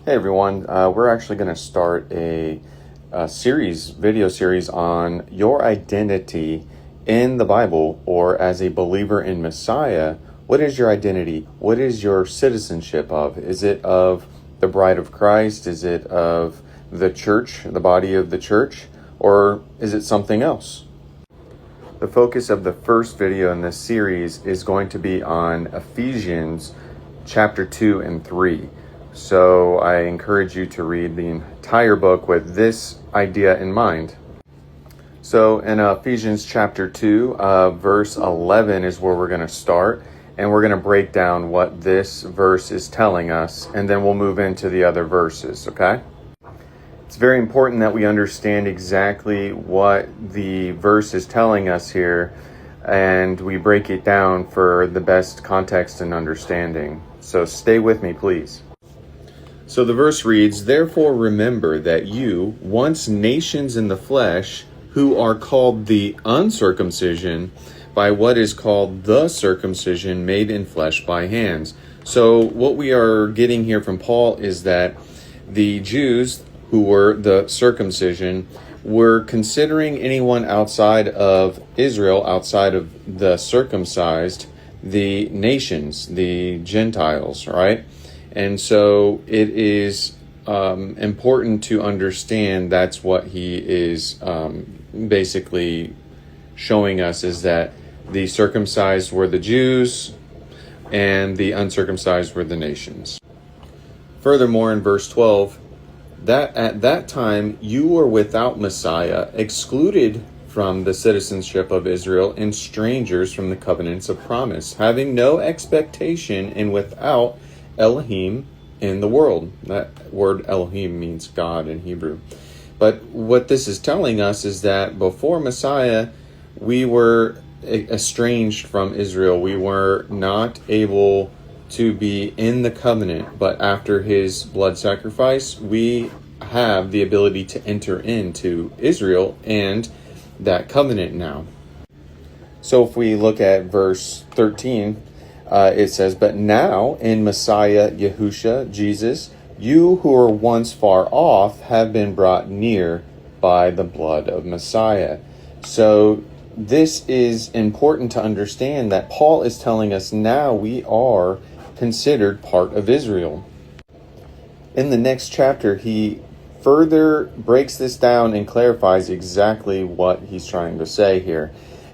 Hey everyone, we're actually going to start a video series on your identity in the Bible, or as a believer in Messiah. What is your identity? What is your citizenship of? Is it of the bride of Christ? Is it of the church, the body of the church? Or is it something else? The focus of the first video in this series is going to be on Ephesians chapter 2 and 3. So I encourage you to read the entire book with this idea in mind. So in Ephesians chapter 2, verse 11 is where we're going to start. And we're going to break down what this verse is telling us. And then we'll move into the other verses, okay? It's very important that we understand exactly what the verse is telling us here. And we break it down for the best context and understanding. So stay with me, please. So the verse reads, "Therefore remember that you, once nations in the flesh, who are called the uncircumcision, by what is called the circumcision made in flesh by hands." So what we are getting here from Paul is that the Jews, who were the circumcision, were considering anyone outside of Israel, outside of the circumcised, the nations, the Gentiles, right? And so it is important to understand that's what he is basically showing us, is that the circumcised were the Jews and the uncircumcised were the nations. Furthermore, in verse 12, that at that time you were without Messiah, excluded from the citizenship of Israel, and strangers from the covenants of promise, having no expectation and without Elohim in the world. That word Elohim means God in Hebrew. But what this is telling us is that before Messiah, we were estranged from Israel. We were not able to be in the covenant. But after his blood sacrifice, we have the ability to enter into Israel and that covenant now. So if we look at verse 13, it says, "But now in Messiah Yahusha, Jesus, you who were once far off have been brought near by the blood of Messiah." So this is important to understand, that Paul is telling us now we are considered part of Israel. In the next chapter, he further breaks this down and clarifies exactly what he's trying to say here.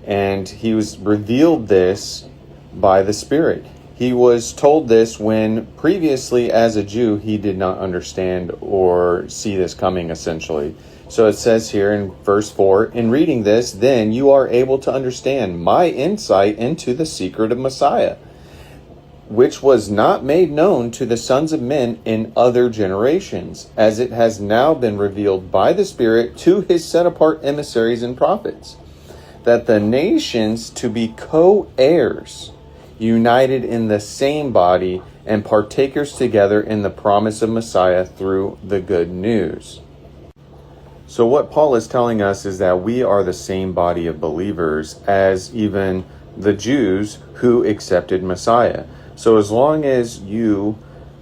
And he was revealed this by the Spirit. He was told this when previously as a Jew he did not understand or see this coming, essentially. So it says here in verse 4, "In reading this, then you are able to understand my insight into the secret of Messiah, which was not made known to the sons of men in other generations, as it has now been revealed by the Spirit to his set-apart emissaries and prophets, that the nations to be co-heirs, united in the same body, and partakers together in the promise of Messiah through the good news." So what Paul is telling us is that we are the same body of believers as even the Jews who accepted Messiah. So as long as you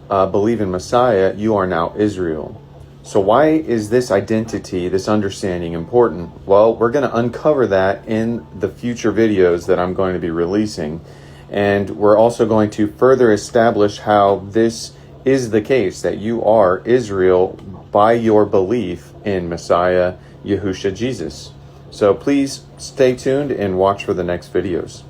believe in Messiah, you are now Israel. So why is this identity, this understanding important? Well, we're going to uncover that in the future videos that I'm going to be releasing. And we're also going to further establish how this is the case, that you are Israel by your belief in Messiah, Yahusha, Jesus. So please stay tuned and watch for the next videos.